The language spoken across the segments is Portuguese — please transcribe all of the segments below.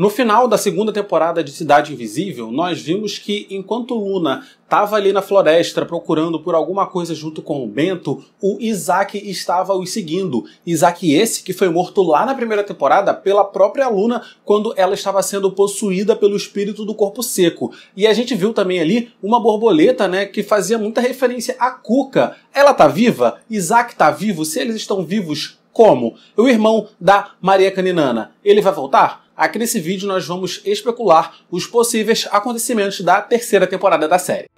No final da segunda temporada de Cidade Invisível, nós vimos que enquanto Luna estava ali na floresta procurando por alguma coisa junto com o Bento, o Isaac estava os seguindo. Isaac esse que foi morto lá na primeira temporada pela própria Luna quando ela estava sendo possuída pelo espírito do corpo seco. E a gente viu também ali uma borboleta, né, que fazia muita referência a Cuca. Ela tá viva? Isaac tá vivo? Se eles estão vivos, como? O irmão da Maria Caninana, ele vai voltar? Aqui nesse vídeo nós vamos especular os possíveis acontecimentos da terceira temporada da série.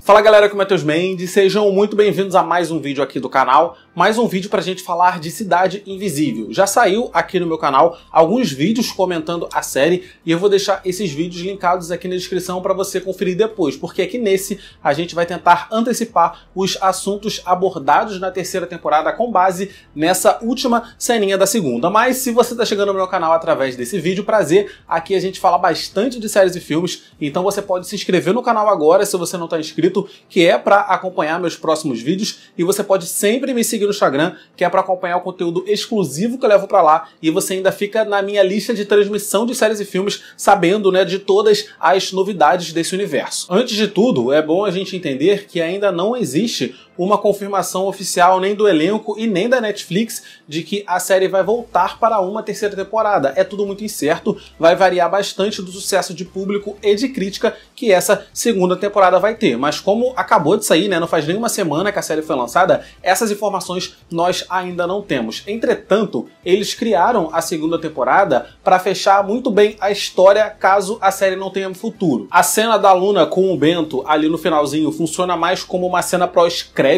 Fala galera, aqui é o Matheus Mendes, sejam muito bem-vindos a mais um vídeo aqui do canal, mais um vídeo pra gente falar de Cidade Invisível. Já saiu aqui no meu canal alguns vídeos comentando a série e eu vou deixar esses vídeos linkados aqui na descrição para você conferir depois, porque aqui nesse a gente vai tentar antecipar os assuntos abordados na terceira temporada com base nessa última ceninha da segunda. Mas se você tá chegando no meu canal através desse vídeo, prazer, aqui a gente fala bastante de séries e filmes, então você pode se inscrever no canal agora se você não tá inscrito, que é para acompanhar meus próximos vídeos, e você pode sempre me seguir no Instagram, que é para acompanhar o conteúdo exclusivo que eu levo para lá, e você ainda fica na minha lista de transmissão de séries e filmes, sabendo, né, de todas as novidades desse universo. Antes de tudo, é bom a gente entender que ainda não existe uma confirmação oficial nem do elenco e nem da Netflix de que a série vai voltar para uma terceira temporada. É tudo muito incerto, vai variar bastante do sucesso de público e de crítica que essa segunda temporada vai ter. Mas como acabou de sair, né, não faz nem uma semana que a série foi lançada, essas informações nós ainda não temos. Entretanto, eles criaram a segunda temporada para fechar muito bem a história caso a série não tenha futuro. A cena da Luna com o Bento ali no finalzinho funciona mais como uma cena pós-créditos,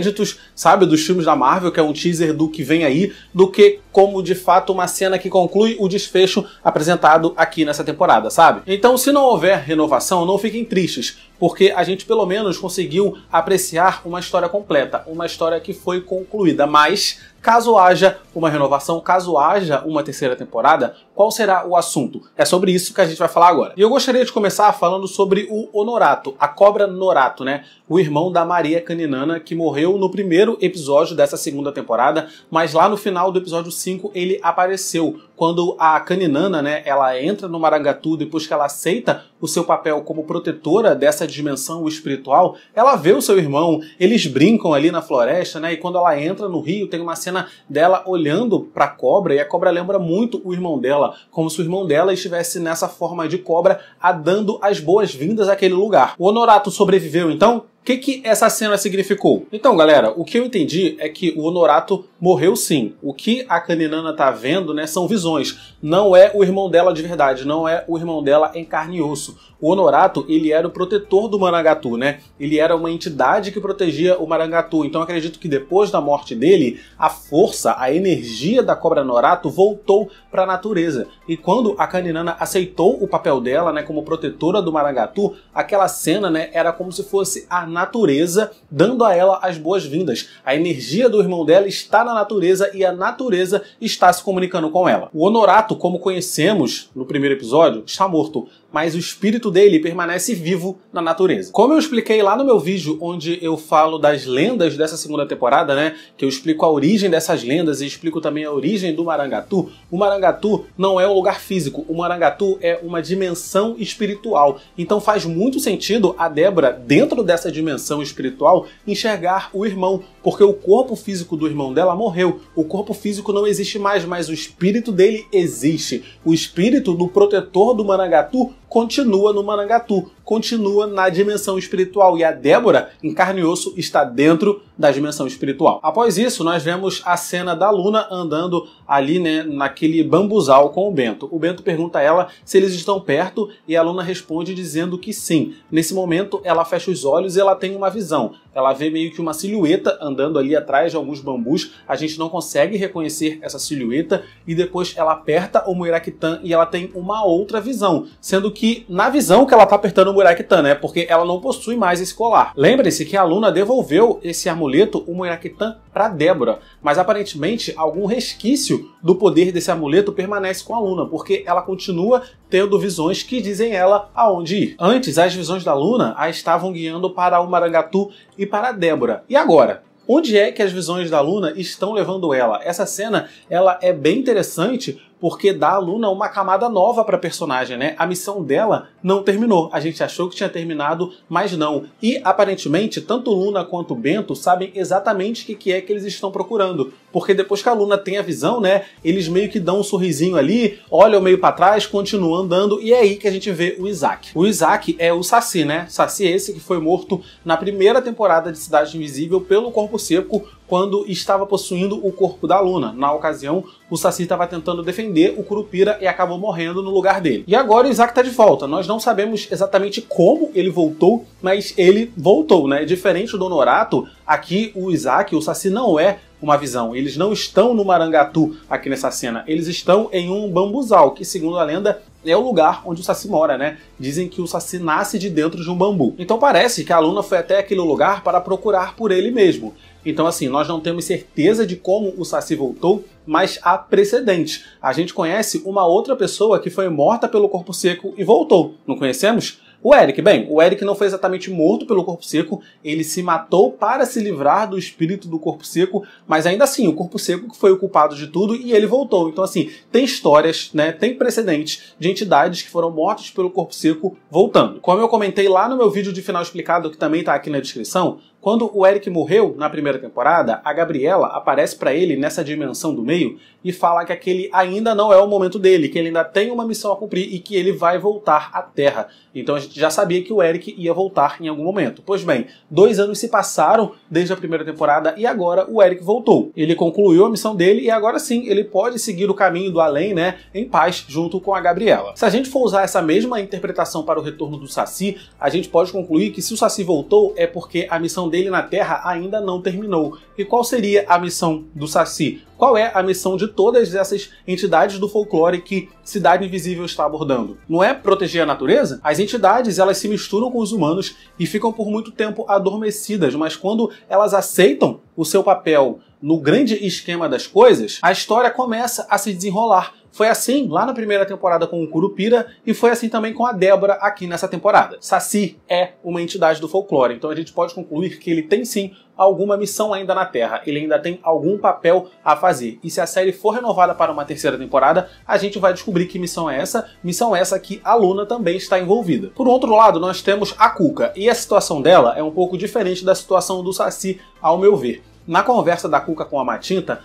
sabe, dos filmes da Marvel, que é um teaser do que vem aí, do que como de fato uma cena que conclui o desfecho apresentado aqui nessa temporada, sabe? Então, se não houver renovação, não fiquem tristes, porque a gente pelo menos conseguiu apreciar uma história completa, uma história que foi concluída. Mas caso haja uma renovação, caso haja uma terceira temporada, qual será o assunto? É sobre isso que a gente vai falar agora. E eu gostaria de começar falando sobre o Honorato, a cobra Norato, né? O irmão da Maria Caninana, que morreu no primeiro episódio dessa segunda temporada, mas lá no final do episódio 5 ele apareceu. Quando a Caninana, né, ela entra no Marangatu, depois que ela aceita o seu papel como protetora dessa dimensão espiritual, ela vê o seu irmão, eles brincam ali na floresta, né? E quando ela entra no rio, tem uma cena dela olhando para a cobra, e a cobra lembra muito o irmão dela, como se o irmão dela estivesse nessa forma de cobra, a dando as boas-vindas àquele lugar. O Honorato sobreviveu então? O que essa cena significou? Então, galera, o que eu entendi é que o Honorato morreu sim. O que a Caninana tá vendo, né, são visões. Não é o irmão dela de verdade, não é o irmão dela em carne e osso. O Honorato, ele era o protetor do Marangatu, né? Ele era uma entidade que protegia o Marangatu. Então, acredito que depois da morte dele, a força, a energia da cobra Norato voltou para a natureza. E quando a Caninana aceitou o papel dela, né, como protetora do Marangatu, aquela cena, né, era como se fosse a natureza dando a ela as boas-vindas. A energia do irmão dela está na natureza e a natureza está se comunicando com ela. O Honorato, como conhecemos no primeiro episódio, está morto, mas o espírito dele permanece vivo na natureza. Como eu expliquei lá no meu vídeo onde eu falo das lendas dessa segunda temporada, né, que eu explico a origem dessas lendas e explico também a origem do Marangatu, o Marangatu não é um lugar físico, o Marangatu é uma dimensão espiritual. Então faz muito sentido a Débora, dentro dessa dimensão espiritual, enxergar o irmão, porque o corpo físico do irmão dela morreu. O corpo físico não existe mais, mas o espírito dele existe. O espírito do protetor do Marangatu continua no Marangatu, continua na dimensão espiritual, e a Débora, em carne e osso, está dentro da dimensão espiritual. Após isso, nós vemos a cena da Luna andando ali, né, naquele bambuzal com o Bento. O Bento pergunta a ela se eles estão perto e a Luna responde dizendo que sim. Nesse momento, ela fecha os olhos e ela tem uma visão. Ela vê meio que uma silhueta andando ali atrás de alguns bambus. A gente não consegue reconhecer essa silhueta e depois ela aperta o Muiraquitã e ela tem uma outra visão, sendo que na visão que ela tá apertando o Muiraquitã, né, porque ela não possui mais esse colar. Lembre-se que a Luna devolveu esse amuleto, o Muiraquitã, para Débora, mas aparentemente algum resquício do poder desse amuleto permanece com a Luna, porque ela continua tendo visões que dizem ela aonde ir. Antes, as visões da Luna a estavam guiando para o Marangatu e para a Débora. E agora? Onde é que as visões da Luna estão levando ela? Essa cena ela é bem interessante porque dá à Luna uma camada nova para a personagem, né? A missão dela não terminou. A gente achou que tinha terminado, mas não. E aparentemente, tanto Luna quanto Bento sabem exatamente o que é que eles estão procurando. Porque depois que a Luna tem a visão, né? Eles meio que dão um sorrisinho ali, olham meio para trás, continuam andando, e é aí que a gente vê o Isaac. O Isaac é o Saci, né? Saci esse que foi morto na primeira temporada de Cidade Invisível pelo Corpo Seco, quando estava possuindo o corpo da Luna. Na ocasião, o Saci estava tentando defender o Curupira e acabou morrendo no lugar dele. E agora o Isaac está de volta. Nós não sabemos exatamente como ele voltou, mas ele voltou, né? Diferente do Honorato, aqui o Isaac, o Saci não é uma visão. Eles não estão no Marangatu aqui nessa cena. Eles estão em um bambuzal, que segundo a lenda é o lugar onde o Saci mora, né? Dizem que o Saci nasce de dentro de um bambu. Então parece que a Luna foi até aquele lugar para procurar por ele mesmo. Então assim, nós não temos certeza de como o Saci voltou, mas há precedentes. A gente conhece uma outra pessoa que foi morta pelo Corpo Seco e voltou. Não conhecemos? O Eric. Bem, o Eric não foi exatamente morto pelo Corpo Seco, ele se matou para se livrar do espírito do Corpo Seco, mas ainda assim, o Corpo Seco foi o culpado de tudo e ele voltou. Então assim, tem histórias, né, tem precedentes de entidades que foram mortas pelo Corpo Seco voltando. Como eu comentei lá no meu vídeo de final explicado, que também está aqui na descrição, quando o Eric morreu na primeira temporada, a Gabriela aparece para ele nessa dimensão do meio e fala que aquele ainda não é o momento dele, que ele ainda tem uma missão a cumprir e que ele vai voltar à Terra. Então a gente já sabia que o Eric ia voltar em algum momento. Pois bem, 2 anos se passaram desde a primeira temporada e agora o Eric voltou. Ele concluiu a missão dele e agora sim ele pode seguir o caminho do além, né, em paz, junto com a Gabriela. Se a gente for usar essa mesma interpretação para o retorno do Saci, a gente pode concluir que se o Saci voltou é porque a missão dele na Terra ainda não terminou. E qual seria a missão do Saci? Qual é a missão de todas essas entidades do folclore que Cidade Invisível está abordando? Não é proteger a natureza? As entidades, elas se misturam com os humanos e ficam por muito tempo adormecidas, mas quando elas aceitam o seu papel no grande esquema das coisas, a história começa a se desenrolar. Foi assim lá na primeira temporada com o Curupira e foi assim também com a Débora aqui nessa temporada. Saci é uma entidade do folclore, então a gente pode concluir que ele tem sim alguma missão ainda na Terra, ele ainda tem algum papel a fazer. E se a série for renovada para uma terceira temporada, a gente vai descobrir que missão é essa que a Luna também está envolvida. Por outro lado, nós temos a Cuca, e a situação dela é um pouco diferente da situação do Saci, ao meu ver. Na conversa da Cuca com a Matinta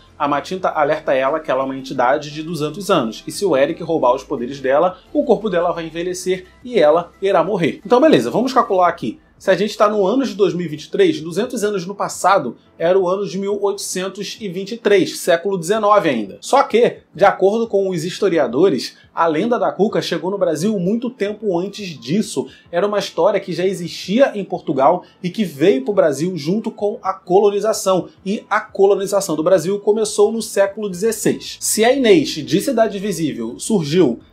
alerta ela que ela é uma entidade de 200 anos, e se o Eric roubar os poderes dela, o corpo dela vai envelhecer e ela irá morrer. Então beleza, vamos calcular aqui. Se a gente está no ano de 2023, 200 anos no passado era o ano de 1823, século XIX ainda. Só que, de acordo com os historiadores, a lenda da Cuca chegou no Brasil muito tempo antes disso. Era uma história que já existia em Portugal e que veio para o Brasil junto com a colonização. E a colonização do Brasil começou no século XVI. Se a Inês de Cidade Invisível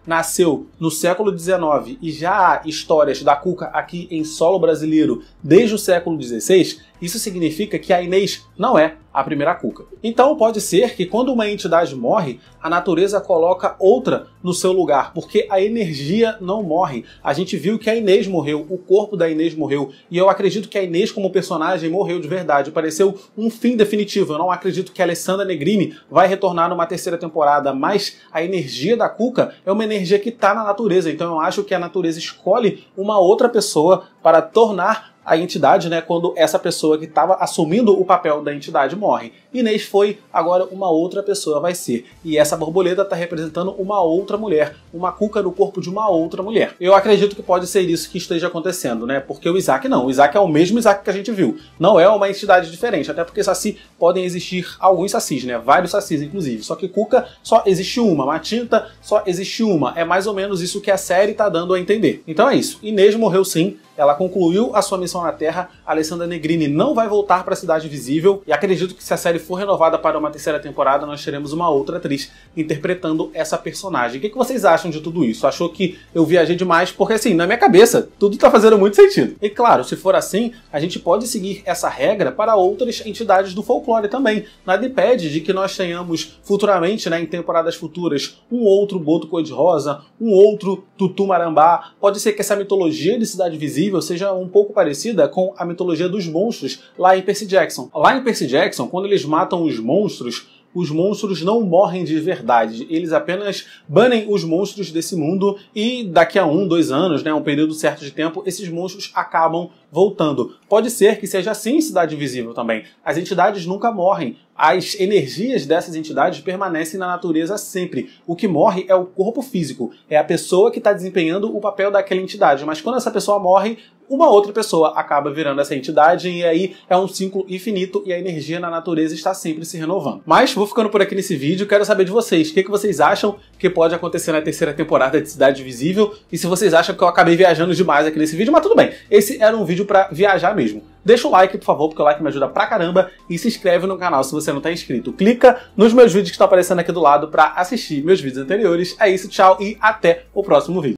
nasceu no século XIX e já há histórias da Cuca aqui em solo brasileiro desde o século XVI, isso significa que a Inês não é a primeira Cuca. Então pode ser que quando uma entidade morre, a natureza coloca outra no seu lugar, porque a energia não morre. A gente viu que a Inês morreu, o corpo da Inês morreu, e eu acredito que a Inês como personagem morreu de verdade, pareceu um fim definitivo. Eu não acredito que a Alessandra Negrini vai retornar numa terceira temporada, mas a energia da Cuca é uma energia que está na natureza, então eu acho que a natureza escolhe uma outra pessoa para tornar a entidade, né, quando essa pessoa que estava assumindo o papel da entidade morre. Inês foi, agora uma outra pessoa vai ser. E essa borboleta está representando uma outra mulher, uma Cuca no corpo de uma outra mulher. Eu acredito que pode ser isso que esteja acontecendo, né, porque o Isaac não. O Isaac é o mesmo Isaac que a gente viu. Não é uma entidade diferente, até porque Saci podem existir alguns Sacis, né, vários Sacis inclusive. Só que Cuca só existe uma, Matinta só existe uma. É mais ou menos isso que a série está dando a entender. Então é isso. Inês morreu sim. Ela concluiu a sua missão na Terra, a Alessandra Negrini não vai voltar para a Cidade Invisível, e acredito que se a série for renovada para uma terceira temporada, nós teremos uma outra atriz interpretando essa personagem. O que vocês acham de tudo isso? Achou que eu viajei demais? Porque assim, na minha cabeça, tudo tá fazendo muito sentido. E claro, se for assim, a gente pode seguir essa regra para outras entidades do folclore também. Nada impede de que nós tenhamos futuramente, né, em temporadas futuras, um outro Boto Cor-de-Rosa, um outro Tutu Marambá. Pode ser que essa mitologia de Cidade Invisível seja um pouco parecida com a mitologia dos monstros lá em Percy Jackson. Lá em Percy Jackson, quando eles matam os monstros os monstros não morrem de verdade. Eles apenas banem os monstros desse mundo e daqui a 1, 2 anos, né, um período certo de tempo, esses monstros acabam voltando. Pode ser que seja assim em Cidade Invisível também. As entidades nunca morrem. As energias dessas entidades permanecem na natureza sempre. O que morre é o corpo físico. É a pessoa que está desempenhando o papel daquela entidade. Mas quando essa pessoa morre, uma outra pessoa acaba virando essa entidade e aí é um ciclo infinito e a energia na natureza está sempre se renovando. Mas vou ficando por aqui nesse vídeo, quero saber de vocês. O que vocês acham que pode acontecer na terceira temporada de Cidade Invisível? E se vocês acham que eu acabei viajando demais aqui nesse vídeo, mas tudo bem. Esse era um vídeo pra viajar mesmo. Deixa o like, por favor, porque o like me ajuda pra caramba. E se inscreve no canal se você não tá inscrito. Clica nos meus vídeos que estão aparecendo aqui do lado pra assistir meus vídeos anteriores. É isso, tchau e até o próximo vídeo.